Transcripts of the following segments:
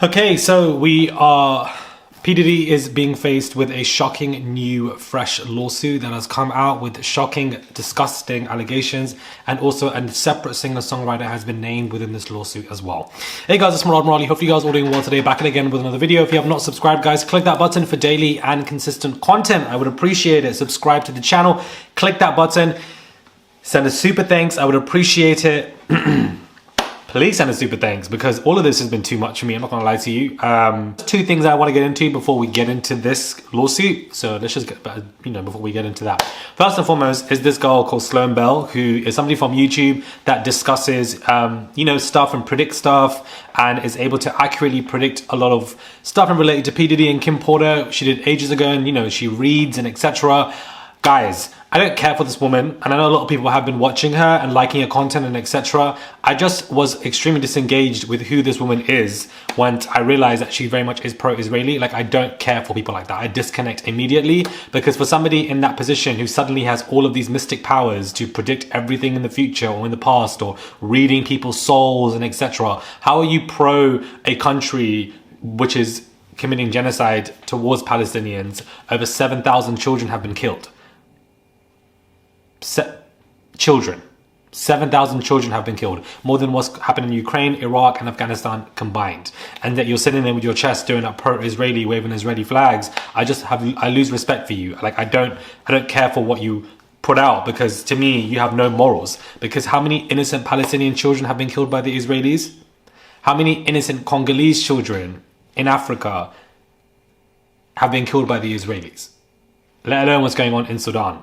Okay, so P. Diddy is being faced with a shocking new fresh lawsuit that has come out with shocking, disgusting allegations, and also a separate singer-songwriter has been named within this lawsuit as well. Hey guys, it's Morali. Hopefully you guys are all doing well today. Back again with another video. If you have not subscribed, guys, click that button for daily and consistent content. I would appreciate it. Subscribe to the channel. Click that button. Send a super thanks. I would appreciate it. Please send a super thanks because all of this has been too much for me. I'm not gonna lie to you. Two things I want to get into before we get into this lawsuit. So let's just get, before we get into that. First and foremost is this girl called Sloan Bell, who is somebody from YouTube that discusses, stuff and predicts stuff and is able to accurately predict a lot of stuff related to P. Diddy and Kim Porter. She did ages ago, and she reads and etc. Guys, I don't care for this woman, and I know a lot of people have been watching her and liking her content and etc. I just was extremely disengaged with who this woman is once I realized that she very much is pro-Israeli. Like, I don't care for people like that. I disconnect immediately, because for somebody in that position who suddenly has all of these mystic powers to predict everything in the future or in the past or reading people's souls and etc., how are you pro a country which is committing genocide towards Palestinians? Over 7,000 children have been killed. 7,000 children have been killed, more than what's happened in Ukraine, Iraq and Afghanistan combined. And that you're sitting there with your chest doing up pro-Israeli, waving Israeli flags. I lose respect for you. Like, I don't care for what you put out, because to me you have no morals. Because how many innocent Palestinian children have been killed by the Israelis? How many innocent Congolese children in Africa have been killed by the Israelis? Let alone what's going on in Sudan.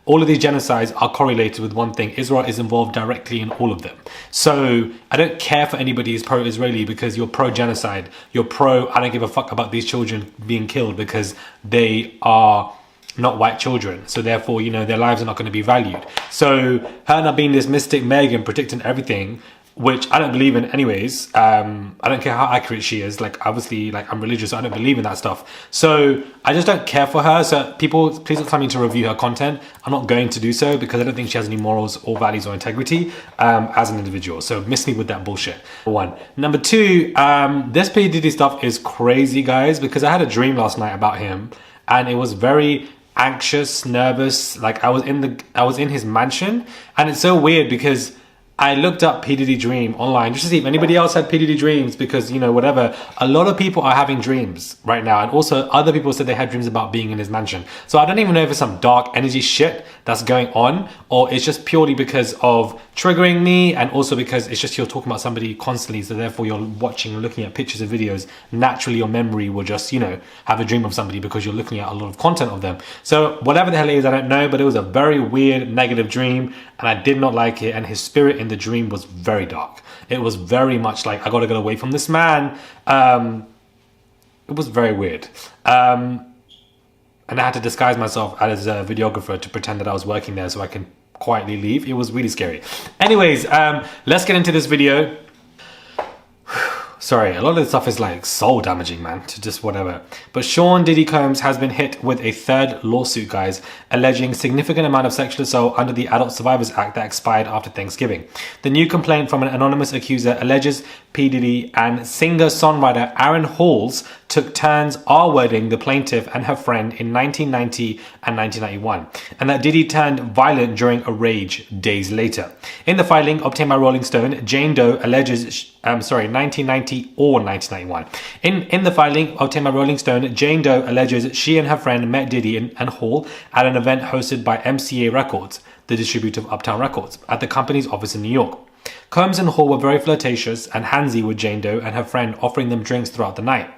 All of these genocides are correlated with one thing. Israel is involved directly in all of them. So I don't care for anybody who's pro-Israeli because you're pro-genocide. You're I don't give a fuck about these children being killed because they are not white children. So therefore, their lives are not going to be valued. So her not being this mystic Megan predicting everything, which I don't believe in anyways. I don't care how accurate she is. Like, obviously, I'm religious, so I don't believe in that stuff. So I just don't care for her. So people, please don't tell me to review her content. I'm not going to do so because I don't think she has any morals or values or integrity as an individual. So miss me with that bullshit, for one. Number two, this P. Diddy stuff is crazy, guys, because I had a dream last night about him and it was very anxious, nervous. Like, I was in his mansion, and it's so weird because I looked up P. Diddy dream online just to see if anybody else had P. Diddy dreams, because, whatever. A lot of people are having dreams right now. And also other people said they had dreams about being in his mansion. So I don't even know if it's some dark energy shit that's going on, or it's just purely because of triggering me, and also because it's just you're talking about somebody constantly. So therefore you're watching and looking at pictures and videos. Naturally your memory will just, have a dream of somebody because you're looking at a lot of content of them. So whatever the hell it is, I don't know, but it was a very weird, negative dream, and I did not like it. And his spirit in the dream was very dark. It was very much like, I gotta get away from this man. It was very weird. And I had to disguise myself as a videographer to pretend that I was working there so I can quietly leave. It was really scary. Anyways, let's get into this video. Sorry, a lot of this stuff is like soul damaging, man, to just whatever. But Sean Diddy Combs has been hit with a third lawsuit, guys, alleging significant amount of sexual assault under the Adult Survivors Act that expired after Thanksgiving. The new complaint from an anonymous accuser alleges P. Diddy and singer-songwriter Aaron Halls took turns R-wording the plaintiff and her friend in 1990 and 1991, and that Diddy turned violent during a rage days later. In the filing obtained by Rolling Stone, Jane Doe alleges, 1990 or 1991. In the filing obtained by Rolling Stone, Jane Doe alleges she and her friend met Diddy and Hall at an event hosted by MCA Records, the distributor of Uptown Records, at the company's office in New York. Combs and Hall were very flirtatious and handsy with Jane Doe and her friend, offering them drinks throughout the night.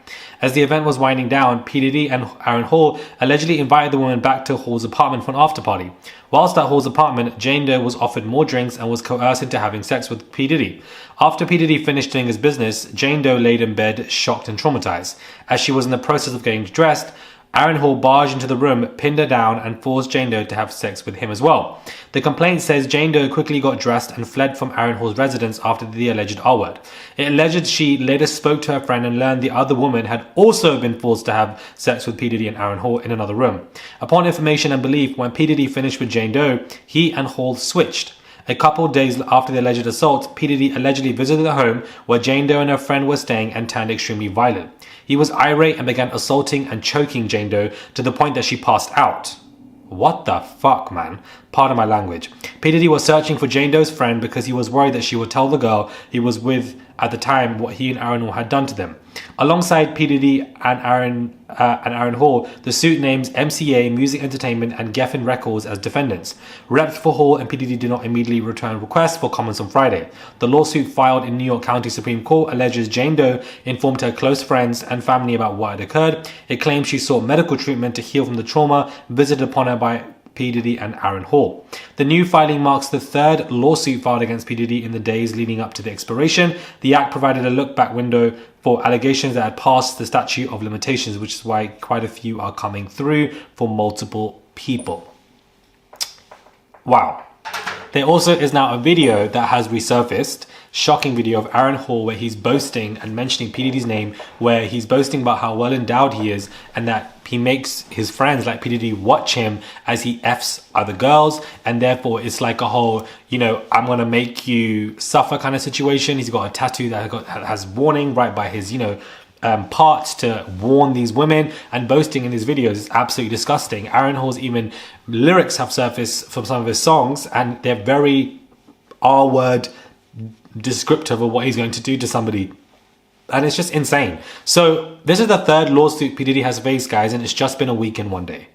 As the event was winding down, P. Diddy and Aaron Hall allegedly invited the woman back to Hall's apartment for an after-party. Whilst at Hall's apartment, Jane Doe was offered more drinks and was coerced into having sex with P. Diddy. After P. Diddy finished doing his business, Jane Doe laid in bed, shocked and traumatized. As she was in the process of getting dressed, Aaron Hall barged into the room, pinned her down, and forced Jane Doe to have sex with him as well. The complaint says Jane Doe quickly got dressed and fled from Aaron Hall's residence after the alleged R-word. It alleged she later spoke to her friend and learned the other woman had also been forced to have sex with P. Diddy and Aaron Hall in another room. Upon information and belief, when P. Diddy finished with Jane Doe, he and Hall switched. A couple of days after the alleged assault, P. Diddy allegedly visited the home where Jane Doe and her friend were staying and turned extremely violent. He was irate and began assaulting and choking Jane Doe to the point that she passed out. What the fuck, man? Pardon my language. P. Diddy was searching for Jane Doe's friend because he was worried that she would tell the girl he was with at the time what he and Aaron Hall had done to them. Alongside P. Diddy and Aaron Hall, the suit names MCA, Music Entertainment, and Geffen Records as defendants. Reps for Hall and P. Diddy did not immediately return requests for comments on Friday. The lawsuit filed in New York County Supreme Court alleges Jane Doe informed her close friends and family about what had occurred. It claims she sought medical treatment to heal from the trauma visited upon her by P. Diddy and Aaron Hall. The new filing marks the third lawsuit filed against P. Diddy in the days leading up to the expiration. The act provided a look-back window for allegations that had passed the statute of limitations, which is why quite a few are coming through for multiple people. Wow. There also is now a video that has resurfaced, shocking video of Aaron Hall where he's boasting and mentioning P. Diddy's name, where he's boasting about how well endowed he is and that he makes his friends like P. Diddy watch him as he Fs other girls, and therefore it's like a whole, I'm gonna make you suffer kind of situation. He's got a tattoo that has warning right by his, parts to warn these women, and boasting in his videos is absolutely disgusting. Aaron Hall's even lyrics have surfaced from some of his songs, and they're very R-word descriptive of what he's going to do to somebody. And it's just insane. So this is the third lawsuit P. Diddy has faced, guys, and it's just been a week and 1 day.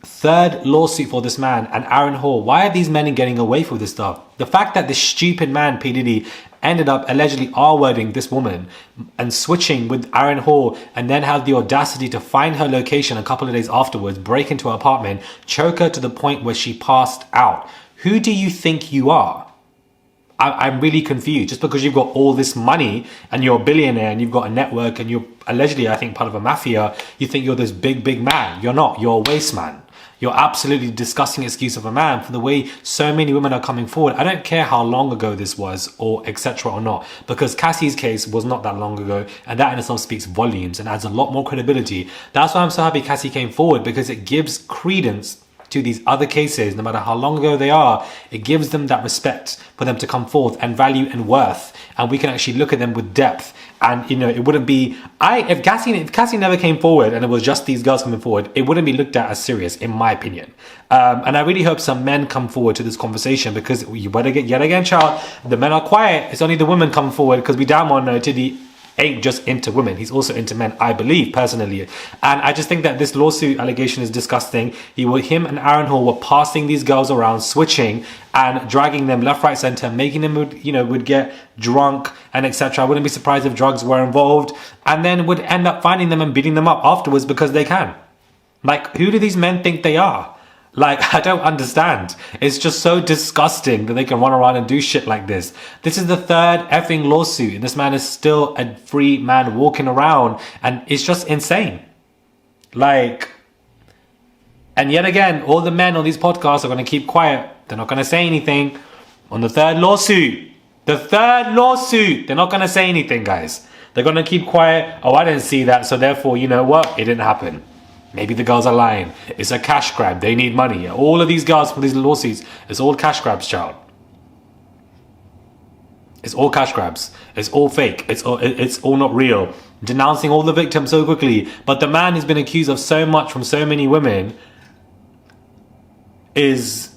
Third lawsuit for this man and Aaron Hall. Why are these men getting away with this stuff? The fact that this stupid man, P. Diddy, ended up allegedly R-wording this woman and switching with Aaron Hall, and then had the audacity to find her location a couple of days afterwards, break into her apartment, choke her to the point where she passed out. Who do you think you are? I'm really confused. Just because you've got all this money and you're a billionaire and you've got a network and you're allegedly, I think, part of a mafia, you think you're this big man. You're not. You're a waste man. You're absolutely disgusting excuse of a man for the way so many women are coming forward. I don't care how long ago this was or etc. or not, because Cassie's case was not that long ago, and that in itself speaks volumes and adds a lot more credibility. That's why I'm so happy Cassie came forward, because it gives credence to these other cases, no matter how long ago they are. It gives them that respect for them to come forth, and value and worth, and we can actually look at them with depth. And it wouldn't be, if Cassie never came forward and it was just these girls coming forward, it wouldn't be looked at as serious, in my opinion. And I really hope some men come forward to this conversation, because you better get, yet again, child, the men are quiet. It's only the women come forward, because we damn well know Diddy ain't just into women, he's also into men, I believe, personally. And I just think that this lawsuit allegation is disgusting. Him and Aaron Hall were passing these girls around, switching and dragging them left, right, center, making them would get drunk and etc. I wouldn't be surprised if drugs were involved, and then would end up finding them and beating them up afterwards because they can. Like, who do these men think they are? Like, I don't understand. It's just so disgusting that they can run around and do shit like this. This is the third effing lawsuit, and this man is still a free man walking around, and it's just insane. Like, and yet again, all the men on these podcasts are going to keep quiet. They're not going to say anything on the third lawsuit. The third lawsuit. They're not going to say anything, guys. They're going to keep quiet. Oh, I didn't see that, so therefore, you know what? It didn't happen. Maybe the girls are lying. It's a cash grab. They need money. All of these girls for these lawsuits, it's all cash grabs, child. It's all cash grabs. It's all fake. It's all not real. Denouncing all the victims so quickly. But the man who's been accused of so much from so many women is,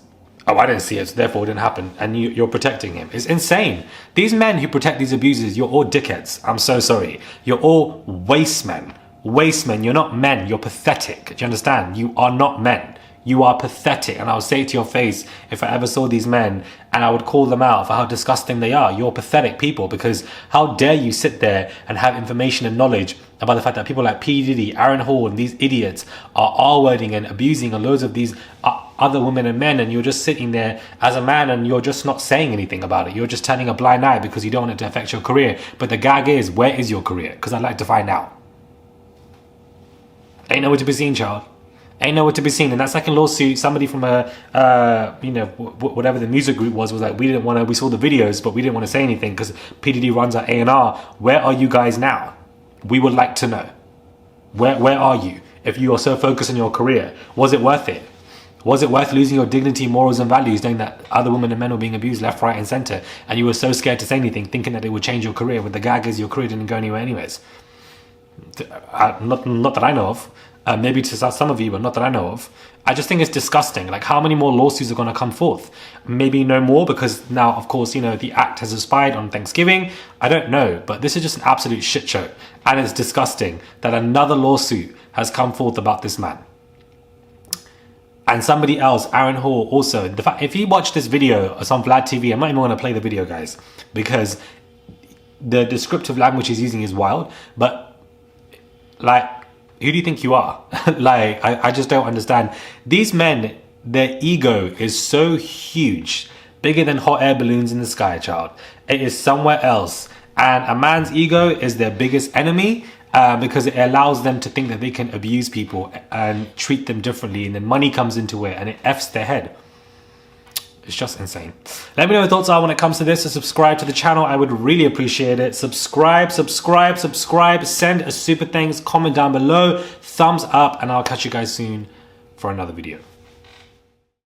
oh, I didn't see it, so therefore it didn't happen. And you're protecting him. It's insane. These men who protect these abusers, you're all dickheads. I'm so sorry. You're all waste men. Waste men. You're not men. You're pathetic. Do you understand? You are not men. You are pathetic. And I'll say it to your face if I ever saw these men, and I would call them out for how disgusting they are. You're pathetic people, because how dare you sit there and have information and knowledge about the fact that people like P. Diddy, Aaron Hall, and these idiots are R-wording and abusing loads of these other women and men, and you're just sitting there as a man and you're just not saying anything about it. You're just turning a blind eye because you don't want it to affect your career. But the gag is, where is your career? Because I'd like to find out. Ain't nowhere to be seen, child. Ain't nowhere to be seen. In that second lawsuit, somebody from whatever the music group was like, we saw the videos, but we didn't want to say anything because P. Diddy runs our A&R. Where are you guys now? We would like to know. Where are you? If you are so focused on your career, was it worth it? Was it worth losing your dignity, morals, and values, knowing that other women and men were being abused left, right, and center, and you were so scared to say anything, thinking that it would change your career? With the gag is your career didn't go anywhere anyways. Not that I know of. Maybe to some of you, but not that I know of. I just think it's disgusting. Like, how many more lawsuits are going to come forth? Maybe no more, because now, of course, you know, the act has expired on Thanksgiving. I don't know, but this is just an absolute shit show, and it's disgusting that another lawsuit has come forth about this man. And somebody else, Aaron Hall, also. The fact, if you watch this video on Vlad TV, I'm not even going to play the video, guys, because the descriptive language he's using is wild. But, like, who do you think you are? Like, I just don't understand. These men, their ego is so huge, bigger than hot air balloons in the sky, child. It is somewhere else. And a man's ego is their biggest enemy. Because it allows them to think that they can abuse people and treat them differently, and then money comes into it and it F's their head. It's just insane. Let me know your thoughts are when it comes to this. So subscribe to the channel, I would really appreciate it. Subscribe, send a super thanks, comment down below, thumbs up, and I'll catch you guys soon for another video.